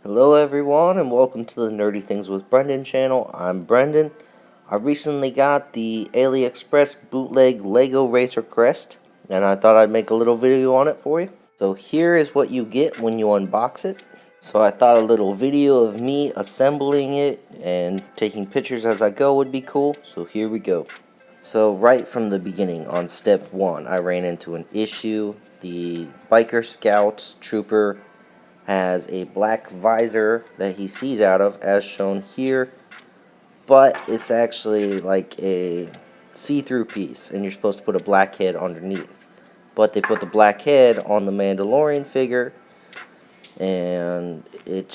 Hello everyone and welcome to the Nerdy Things with Brendan channel. I'm Brendan. I recently got the Aliexpress Bootleg Lego Razor Crest and I thought I'd make a little video on it for you. So here is what you get when you unbox it. So I thought a little video of me assembling it and taking pictures as I go would be cool. So here we go. So right from the beginning on step 1 I ran into an issue. The Biker Scout Trooper has a black visor that he sees out of, as shown here, but it's actually like a see-through piece, and you're supposed to put a black head underneath. But they put the black head on the Mandalorian figure, and it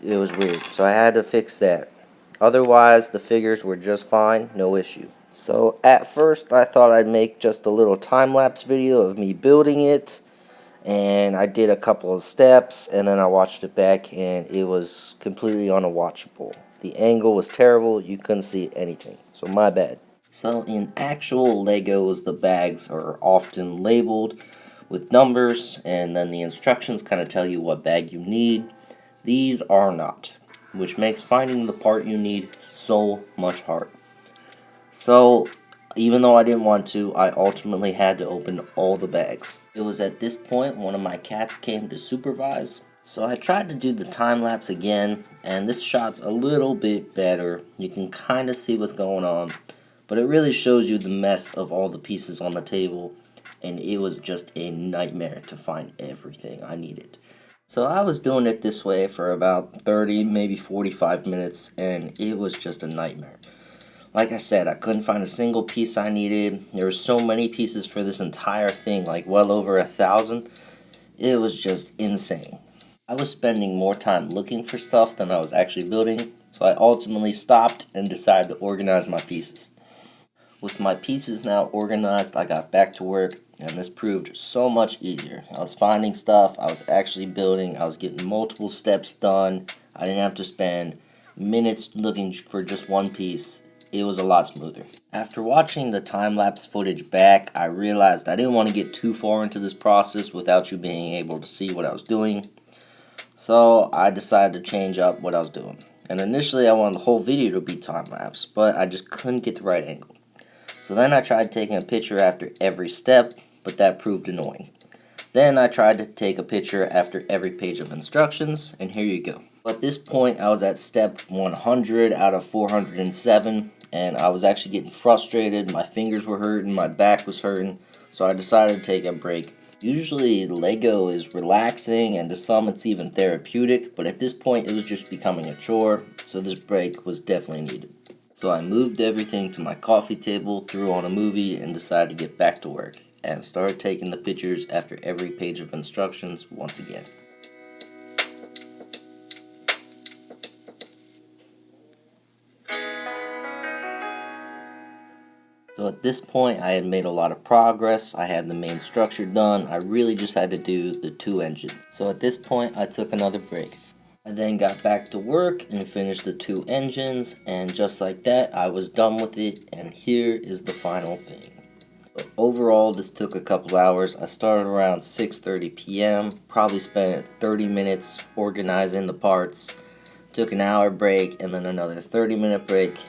was weird. So I had to fix that. Otherwise, the figures were just fine, no issue. So at first, I thought I'd make just a little time-lapse video of me building it, and I did a couple of steps and then I watched it back and it was completely unwatchable. The angle was terrible, you couldn't see anything, so my bad. So in actual Legos, the bags are often labeled with numbers and then the instructions kind of tell you what bag you need. These are not, which makes finding the part you need so much harder. So even though I didn't want to, I ultimately had to open all the bags. It was at this point one of my cats came to supervise. So I tried to do the time lapse again, and this shot's a little bit better. You can kind of see what's going on, but it really shows you the mess of all the pieces on the table, and it was just a nightmare to find everything I needed. So I was doing it this way for about 30, maybe 45 minutes, and it was just a nightmare. Like I said, I couldn't find a single piece I needed. There were so many pieces for this entire thing, like well over 1,000. It was just insane. I was spending more time looking for stuff than I was actually building, so I ultimately stopped and decided to organize my pieces. With my pieces now organized, I got back to work, and this proved so much easier. I was finding stuff, I was actually building, I was getting multiple steps done. I didn't have to spend minutes looking for just one piece. It was a lot smoother. After watching the time-lapse footage back, I realized I didn't want to get too far into this process without you being able to see what I was doing. So I decided to change up what I was doing. And initially I wanted the whole video to be time-lapse, but I just couldn't get the right angle. So then I tried taking a picture after every step, but that proved annoying. Then I tried to take a picture after every page of instructions, and here you go. At this point, I was at step 100 out of 407, and I was actually getting frustrated. My fingers were hurting, my back was hurting, so I decided to take a break. Usually, Lego is relaxing, and to some it's even therapeutic, but at this point it was just becoming a chore, so this break was definitely needed. So I moved everything to my coffee table, threw on a movie, and decided to get back to work, and started taking the pictures after every page of instructions once again. So at this point I had made a lot of progress. I had the main structure done. I really just had to do the 2 engines. So at this point I took another break. I then got back to work and finished the 2 engines, and just like that I was done with it, and here is the final thing. So overall this took a couple hours. I started around 6:30 p.m. Probably spent 30 minutes organizing the parts. Took an hour break and then another 30-minute break.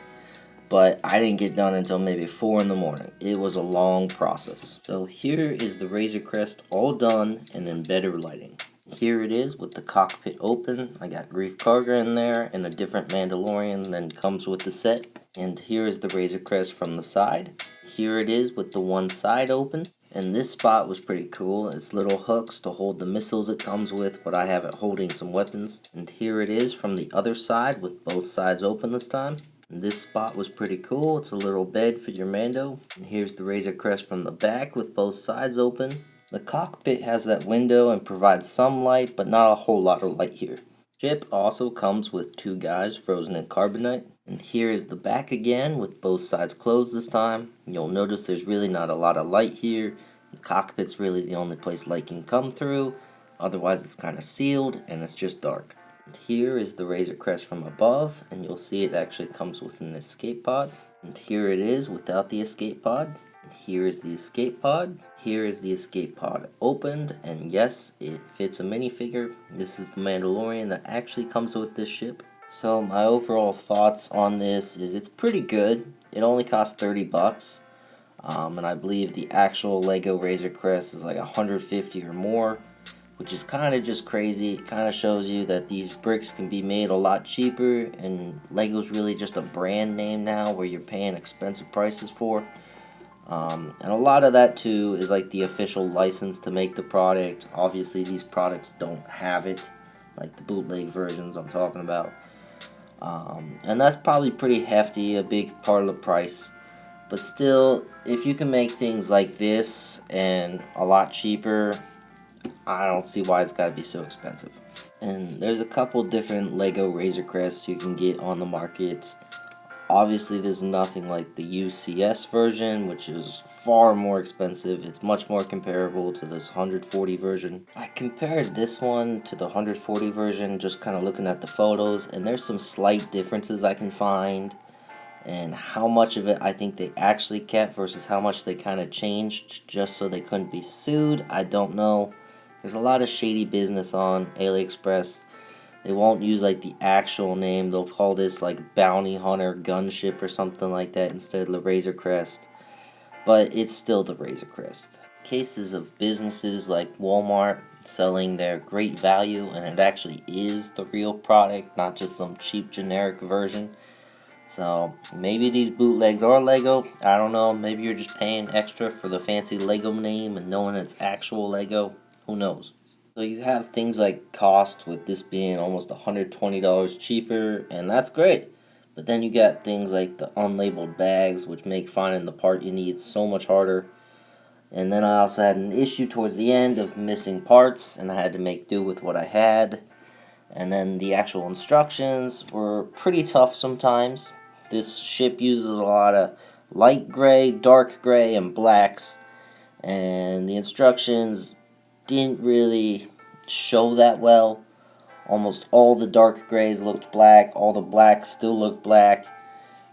But I didn't get done until maybe 4 in the morning. It was a long process. So here is the Razor Crest all done and in better lighting. Here it is with the cockpit open. I got Grief Karga in there and a different Mandalorian than comes with the set. And here is the Razor Crest from the side. Here it is with the one side open. And this spot was pretty cool. It's little hooks to hold the missiles it comes with, but I have it holding some weapons. And here it is from the other side with both sides open this time. This spot was pretty cool. It's a little bed for your Mando. And here's the Razor Crest from the back with both sides open. The cockpit has that window and provides some light, but not a whole lot of light here. Ship also comes with 2 guys frozen in carbonite. And here is the back again with both sides closed this time. You'll notice there's really not a lot of light here. The cockpit's really the only place light can come through. Otherwise it's kind of sealed and it's just dark. And here is the Razor Crest from above, and you'll see it actually comes with an escape pod. And here it is without the escape pod. Here is the escape pod. Here is the escape pod opened, and yes, it fits a minifigure. This is the Mandalorian that actually comes with this ship. So my overall thoughts on this is it's pretty good. It only costs 30 bucks. And I believe the actual Lego Razor Crest is like 150 or more, which is kind of just crazy. It kind of shows you that these bricks can be made a lot cheaper, and Lego's really just a brand name now where you're paying expensive prices for. And a lot of that too is like the official license to make the product. Obviously these products don't have it, like the bootleg versions I'm talking about. And that's probably pretty hefty, a big part of the price. But still, if you can make things like this and a lot cheaper, I don't see why it's got to be so expensive. And there's a couple different Lego Razor Crests you can get on the market. Obviously, there's nothing like the UCS version, which is far more expensive. It's much more comparable to this 140 version. I compared this one to the 140 version, just kind of looking at the photos, and there's some slight differences I can find. And how much of it I think they actually kept versus how much they kind of changed just so they couldn't be sued, I don't know. There's a lot of shady business on Aliexpress. They won't use like the actual name. They'll call this like Bounty Hunter Gunship or something like that instead of the Razor Crest. But it's still the Razor Crest. Cases of businesses like Walmart selling their great value, and it actually is the real product, not just some cheap generic version. So maybe these bootlegs are Lego. I don't know. Maybe you're just paying extra for the fancy Lego name and knowing it's actual Lego. Who knows? So you have things like cost, with this being almost $120 cheaper, and that's great. But then you got things like the unlabeled bags, which make finding the part you need so much harder. And then I also had an issue towards the end of missing parts, and I had to make do with what I had. And then the actual instructions were pretty tough sometimes. This ship uses a lot of light gray, dark gray, and blacks. And the instructions didn't really show that well. Almost all the dark grays looked black, all the blacks still looked black.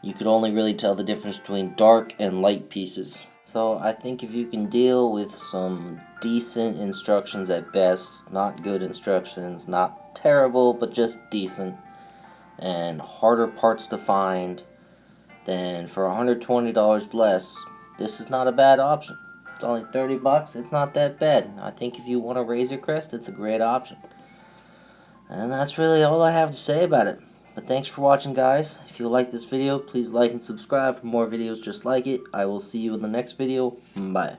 You could only really tell the difference between dark and light pieces. So I think if you can deal with some decent instructions at best, not good instructions, not terrible, but just decent, and harder parts to find, then for $120 less, this is not a bad option. It's only 30 bucks, it's not that bad. I think if you want a Razor Crest, it's a great option. And that's really all I have to say about it. But thanks for watching, guys. If you like this video, please like and subscribe for more videos just like it. I will see you in the next video. Bye.